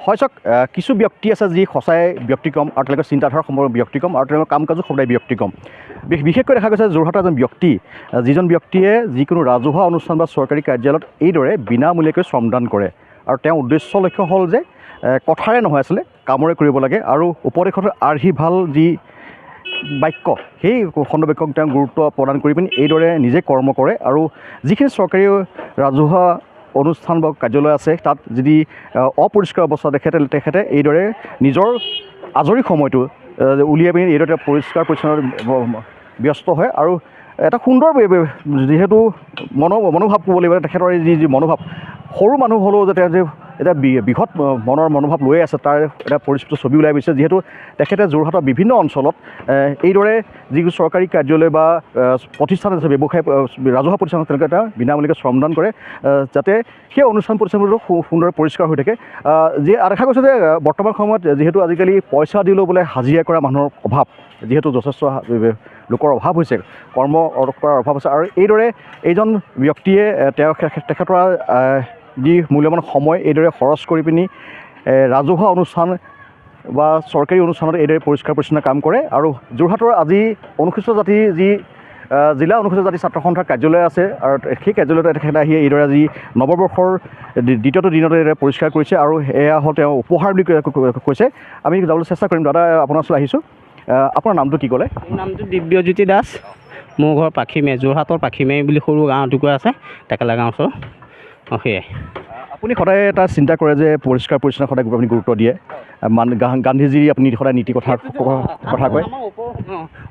হয় চাওক কিছু ব্যক্তি আছে যি সঁচাই ব্যক্তিক্ৰম আৰু তেওঁলোকৰ চিন্তাধাৰা সম্পূৰ্ণ ব্যক্তিক্ৰম আৰু তেওঁলোকৰ কাম কাজো সদায় ব্যক্তিক্ৰম। বিশেষকৈ দেখা গৈছে যোৰহাটৰ এজন ব্যক্তি যিজন ব্যক্তিয়ে যিকোনো ৰাজহুৱা অনুষ্ঠান বা চৰকাৰী কাৰ্যালয়ত এইদৰে বিনামূলীয়াকৈ শ্ৰমদান কৰে আৰু তেওঁৰ উদ্দেশ্য লক্ষ্য হ'ল যে কথাৰে নহয় আচলতে কামৰে কৰিব লাগে আৰু উপদেশৰ আৰ্হি ভাল যি বাক্য সেই খণ্ড বাক্যক তেওঁ গুৰুত্ব প্ৰদান কৰি পিনি এইদৰে নিজে কৰ্ম কৰে আৰু যিখিনি চৰকাৰী ৰাজহুৱা অনুষ্ঠান বা কাৰ্যালয় আছে তাত যদি অপৰিষ্কাৰ অৱস্থা দেখে তেখেতে এইদৰে নিজৰ আজৰি সময়টো উলিয়াই পিনি এইদৰে পৰিষ্কাৰ পৰিচ্ছন্ন ব্যস্ত হয় আৰু এটা সুন্দৰ যিহেতু মনোভাৱ ক'ব লাগিব তেখেতৰ যি মনোভাৱ সৰু মানুহ হ'লেও যাতে এটা বৃহৎ মনৰ মনোভাৱ লৈ আছে তাৰ এটা পৰিস্ফুট ছবি ওলাই গৈছে যিহেতু তেখেতে যোৰহাটৰ বিভিন্ন অঞ্চলত এইদৰে যিবোৰ চৰকাৰী কাৰ্যালয় বা প্ৰতিষ্ঠান আছে ব্যৱসায় ৰাজহুৱা প্ৰতিষ্ঠান তেনেকৈ এটা বিনামূলীয়াকৈ শ্ৰমদান কৰে যাতে সেই অনুষ্ঠান প্ৰতিষ্ঠানবোৰ সুন্দৰভাৱে পৰিষ্কাৰ হৈ থাকে। দেখা গৈছে যে বৰ্তমান সময়ত যিহেতু আজিকালি পইচা দি লৈ বোলে হাজিৰা কৰা মানুহৰ অভাৱ যিহেতু যথেষ্ট লোকৰ অভাৱ হৈছে কৰ্ম কৰাৰ অভাৱ আছে আৰু এইদৰে এইজন ব্যক্তিয়ে তেখেতৰ যি মূল্যৱান সময় এইদৰে খৰচ কৰি পিনি ৰাজহুৱা অনুষ্ঠান বা চৰকাৰী অনুষ্ঠানত এইদৰে পৰিষ্কাৰ পৰিচ্ছন্ন কাম কৰে আৰু যোৰহাটৰ আজি অনুসূচিত জাতি যি জিলা অনুসূচিত জাতি ছাত্ৰ সন্থাৰ কাৰ্যালয় আছে আৰু সেই কাৰ্যালয়তে তেখেতে আহি এইদৰে আজি নৱবৰ্ষৰ দ্বিতীয়টো দিনতে এইদৰে পৰিষ্কাৰ কৰিছে আৰু এয়া হ'ল তেওঁ উপহাৰ বুলি কৈছে। আমি যাবলৈ চেষ্টা কৰিম। দাদা আপোনাৰ ওচৰলৈ আহিছোঁ, আপোনাৰ নামটো কি ক'লে? মোৰ নামটো দিব্যজ্যোতি দাস, মোৰ ঘৰ পাখিমে, যোৰহাটৰ পাখিমে বুলি সৰু গাঁও এটুকুৰা আছে টেকেলা গাঁও ওচৰ। সেয়াই। আপুনি সদায় এটা চিন্তা কৰে যে পৰিষ্কাৰ পৰিচ্ছন্ন সদায় আপুনি গুৰুত্ব দিয়ে, গান্ধীজীৰ আপুনি সদায় নীতি কথা কয়।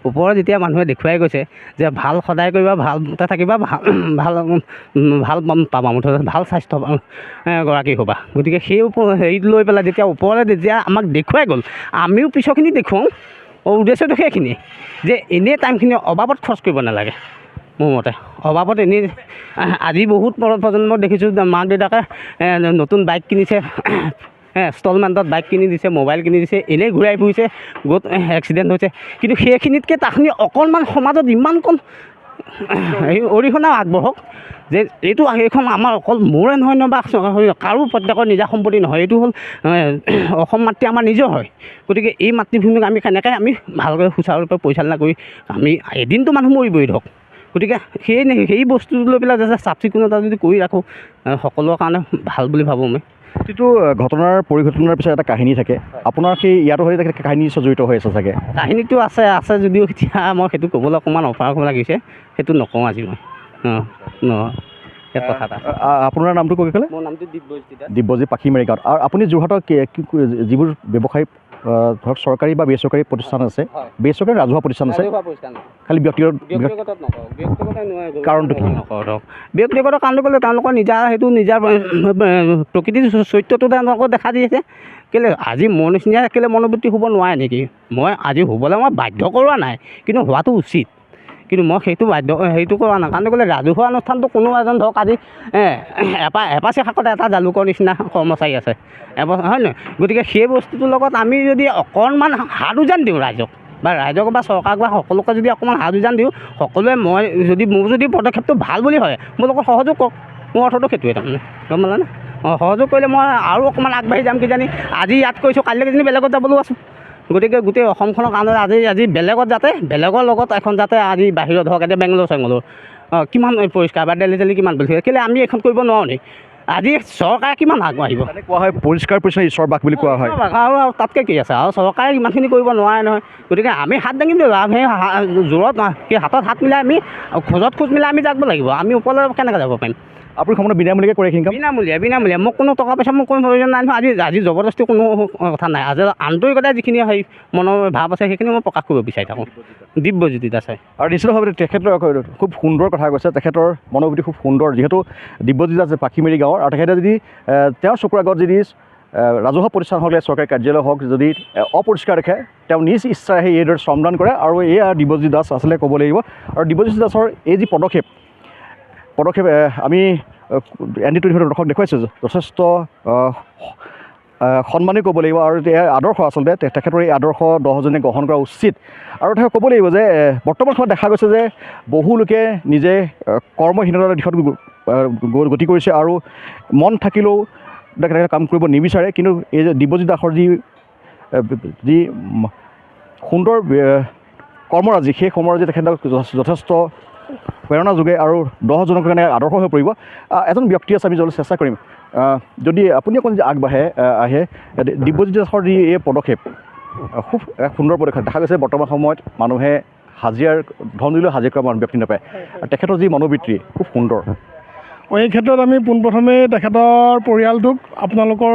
ওপৰত যেতিয়া মানুহে দেখুৱাই গৈছে যে ভাল সদায় কৰিবা, ভালতে থাকিবা, ভাল পাবা, মুঠতে ভাল স্বাস্থ্য গৰাকী হ'বা। গতিকে সেই হেৰিত লৈ পেলাই যেতিয়া আমাক দেখুৱাই গ'ল আমিও পিছৰখিনি দেখুৱাওঁ। উদ্দেশ্যটো সেইখিনি যে এনেই টাইমখিনি অবাবত খৰচ কৰিব নালাগে। মোৰ মতে অভাৱত এনেই আজি বহুত প্ৰজন্ম দেখিছোঁ মাক দেউতাকে নতুন বাইক কিনিছে, ইনষ্টলমেণ্টত বাইক কিনি দিছে, মোবাইল কিনি দিছে, এনেই ঘূৰাই ফুৰিছে, বহুত এক্সিডেণ্ট হৈছে। কিন্তু সেইখিনিতকৈ তাখিনি অকণমান সমাজত ইমান কম অৰিহণা আগবঢ়ক যে এইখন আমাৰ অকল মোৰে নহয় বা কাৰো প্ৰত্যেকৰ নিজা সম্পত্তি নহয়, এইটো হ'ল অসম মাতৃ আমাৰ নিজৰ হয়। গতিকে এই মাতৃভূমিক আমি কেনেকৈ ভালকৈ সুচাৰুৰূপে পৰিচালনা কৰি আমি এদিনটো মানুহ মৰিবই ধৰক। গতিকে সেই বস্তুটো লৈ পেলাই যাতে চাফ চিকুণতা যদি কৰি ৰাখোঁ সকলোৰে কাৰণে ভাল বুলি ভাবোঁ মই। প্ৰতিটো ঘটনাৰ পৰিঘটনাৰ পিছত এটা কাহিনী থাকে, আপোনাৰ সেই ইয়াতো হৈ কাহিনী জড়িত হৈ আছে চাগে? কাহিনীটো আছে যদিও এতিয়া মই সেইটো ক'বলৈ অকণমান অপাৰগ লাগিছে, সেইটো নকওঁ আজি মই। কথা এটা। আপোনাৰ নামটো কৈ ক'লে? মোৰ নামটো দিব্যজ্যোতি দাস, দিব্যজ্যোতি পাখিমাৰি গাঁৱত। আৰু আপুনি যোৰহাটৰ যিবোৰ ব্যৱসায়ী ধৰক চৰকাৰী বা বেচৰকাৰী প্ৰতিষ্ঠান আছে, বেচৰকাৰী ৰাজহুৱা প্ৰতিষ্ঠান আছে, খালি ব্যক্তিগত কাৰণটো কি? ব্যক্তিগত কাৰণটো ক'লে তেওঁলোকৰ নিজা প্ৰকৃতিৰ চৰিত্ৰটো তেওঁলোকক দেখা দি আছে। কেলৈ আজি মোৰ নিচিনা কেলৈ মনোবৃত্তি হ'ব নোৱাৰে নেকি? মই আজি হ'বলৈ মই বাধ্য কৰোৱা নাই, কিন্তু হোৱাটো উচিত। কিন্তু মই সেইটো কৰা নাই। কাৰণ ক'লে ৰাজহুৱা অনুষ্ঠানটো কোনো এজন ধৰক আজি এপাচি শাকত এটা জালুকৰ নিচিনা কৰ্মচাৰী আছে, হয় নহয়? গতিকে সেই বস্তুটোৰ লগত আমি যদি অকণমান হাত উজান দিওঁ ৰাইজক বা চৰকাৰক বা সকলোকে যদি অকণমান হাত উজান দিওঁ, সকলোৱে মোৰ যদি পদক্ষেপটো ভাল বুলি হয় মোৰ লগত সহযোগ কৰক। মোৰ অৰ্থটো সেইটোৱে তাৰমানে, গম পালানে? সহযোগ কৰিলে মই আৰু অকণমান আগবাঢ়ি যাম কিজানি। আজি ইয়াত কৈছোঁ, কাইলৈ কিজানি বেলেগত যাবলৈও আছোঁ। গতিকে গোটেই অসমখনৰ কাৰণে আজি বেলেগৰ লগত এখন যাতে আজি বাহিৰত ধৰক এতিয়া বেংগলোৰ কিমান পৰিষ্কাৰ বা দেল্লী কিমান পৰিষ্কাৰ, কেলৈ আমি এখন কৰিব নোৱাৰোঁ নি? আজি চৰকাৰে কিমান আগবাঢ়িব? কোৱা হয় পৰিষ্কাৰ পৰিচ্ছন্ন ঈশ্বৰৰ বাস বুলি কোৱা হয়, আৰু তাতকৈ কি আছে? আৰু চৰকাৰে ইমানখিনি কৰিব নোৱাৰে নহয়। গতিকে আমি হাত দাঙিম লাভ, সেই জোৰত সেই হাতত হাত মিলাই আমি খোজত খোজ মিলাই আমি যাব লাগিব। আমি ওপৰলৈ কেনেকৈ যাব পাৰিম? আপুনি সম্পূৰ্ণ বিনামূলীয়াকৈ কৰে এইখিনি কাম? বিনামূলীয়া। মোক কোনো টকা পইচা মোক কোনো প্ৰয়োজন নাই নহয়। আজি জবৰদস্তি কোনো কথা নাই। আজি আন্তৰিকতাই যিখিনি মনৰ ভাৱ আছে সেইখিনি মই প্ৰকাশ কৰিব বিচাৰি থাকোঁ। দিব্যজ্যোতি দাস। আৰু নিশ্চিতভাৱে তেখেতৰ খুব সুন্দৰ কথা কৈছে, তেখেতৰ মনোবৃত্তি খুব সুন্দৰ। যিহেতু দিব্যজ্যোতি দাস পাখিমাৰি গাঁৱৰ, আৰু তেখেতে যদি তেওঁৰ চকুৰ আগত যদি ৰাজহুৱা প্ৰতিষ্ঠান হওক চৰকাৰী কাৰ্যালয় হওক যদি অপৰিষ্কাৰ দেখে, তেওঁ নিজ ইচ্ছাৰে আহি এইদৰে শ্ৰমদান কৰে। আৰু এয়া দিব্যজ্যোতি দাস আচলতে ক'ব লাগিব। আৰু দিব্যজ্যোতি দাসৰ এই যি পদক্ষেপ আমি এনডিটিভিৰ দৰ্শক দেখুৱাইছোঁ, যথেষ্ট সন্মানেই ক'ব লাগিব। আৰু এয়া আদৰ্শ আচলতে তেখেতৰ এই আদৰ্শ 10জনে গ্ৰহণ কৰা উচিত। আৰু তেখেত ক'ব লাগিব যে বৰ্তমান সময়ত দেখা গৈছে যে বহু লোকে নিজে কৰ্মহীনতাৰ দিশত গতি কৰিছে আৰু মন থাকিলেও তেখেতে কাম কৰিব নিবিচাৰে, কিন্তু এই যে দিব্যজিৎ দাসৰ যি সুন্দৰ কৰ্মৰাজি, সেই কৰ্মৰাজি তেখেতক যথেষ্ট প্ৰেৰণা যোগে আৰু 10জনৰ কাৰণে আদৰ্শ হৈ পৰিব। এজন ব্যক্তি আছে, আমি যাবলৈ চেষ্টা কৰিম, যদি আপুনি অকণ আগবাঢ়ে আহে। দিব্যজিৎ দাসৰ যি এই পদক্ষেপ খুব এক সুন্দৰ পদক্ষেপ। দেখা গৈছে বৰ্তমান সময়ত মানুহে হাজিৰাৰ ধন দিলেও হাজিৰা কৰা ব্যক্তি নাপায়, আৰু তেখেতৰ যি মনোবৃত্তি খুব সুন্দৰ। এই ক্ষেত্ৰত আমি পোনপ্ৰথমে তেখেতৰ পৰিয়ালটোক আপোনালোকৰ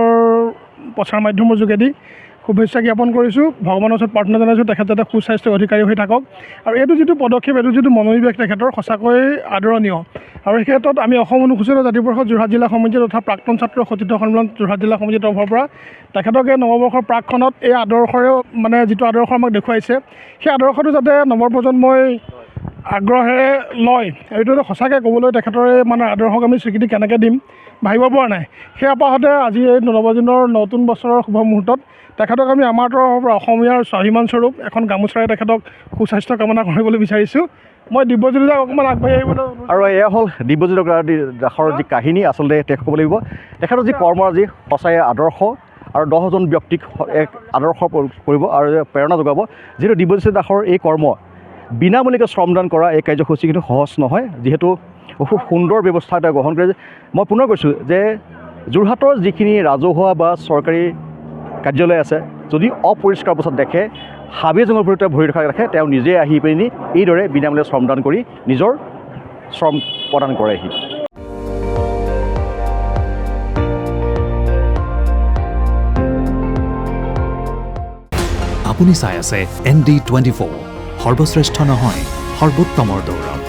প্ৰচাৰ মাধ্যমৰ যোগেদি শুভেচ্ছা জ্ঞাপন কৰিছোঁ। ভগৱানৰ ওচৰত প্ৰাৰ্থনা জনাইছোঁ তেখেত যাতে সুস্বাস্থ্যৰ অধিকাৰী হৈ থাকক। আৰু এইটো যিটো পদক্ষেপ, এইটো যিটো মনোনিৱেশ তেখেতৰ সঁচাকৈ আদৰণীয়। আৰু এই ক্ষেত্ৰত আমি অসম অনুসূচিত জাতি পৰিষদ যোৰহাট জিলা সমিতি তথা প্ৰাক্তন ছাত্ৰ সতীৰ্থ সন্মিলন যোৰহাট জিলা সমিতিৰ তৰফৰ পৰা তেখেতক এই নৱবৰ্ষৰ প্ৰাকখনত এই আদৰ্শৰে মানে যিটো আদৰ্শ আমাক দেখুৱাইছে, সেই আদৰ্শটো যাতে নৱপ্ৰজন্মই আগ্ৰহেৰে লয়, এইটো সঁচাকৈ ক'বলৈ তেখেতৰ মানে আদৰ্শক আমি স্বীকৃতি কেনেকৈ দিম ভাবিব পৰা নাই। সেই আপাহতে আজি এই নৱদিনৰ নতুন বছৰৰ শুভ মুহূৰ্তত তেখেতক আমি আমাৰ তৰফৰ পৰা অসমীয়াৰ স্বাভিমানস্বৰূপ এখন গামোচাৰে তেখেতক সুস্বাস্থ্য কামনা কৰিবলৈ বিচাৰিছোঁ। মই দিব্যজিৎ দাক অকণমান আগবাঢ়ি আহিবলৈ। আৰু এয়া হ'ল দিব্যজিৎ দাসৰ যি কাহিনী, আচলতে তেওঁ ক'ব লাগিব তেখেতৰ যি কৰ্মৰাজি সঁচাই আদৰ্শ, আৰু 10জন ব্যক্তিক এক আদৰ্শ কৰিব আৰু প্ৰেৰণা যোগাব। যিহেতু দিব্যজিৎ দাসৰ এই কৰ্ম বিনামূলীয়াকৈ শ্ৰমদান কৰা এই কাৰ্যসূচী কিন্তু সহজ নহয়, যিহেতু খুব সুন্দৰ ব্যৱস্থা এটা গ্ৰহণ কৰে। মই পুনৰ কৈছোঁ যে যোৰহাটৰ যিখিনি ৰাজহুৱা বা চৰকাৰী কাৰ্যালয় আছে, যদি অপৰিষ্কাৰ অৱস্থাত দেখে, হাবি জংঘলৰ ভিতৰত ভৰি ৰাখে, তেওঁ নিজে আহি পিনি এইদৰে বিনামূলীয়া শ্ৰমদান কৰি নিজৰ শ্ৰম প্ৰদান কৰেহি। আপুনি চাই আছে ND24, সৰ্বশ্ৰেষ্ঠ নহয় সৰ্বোত্তমৰ দৌৰত।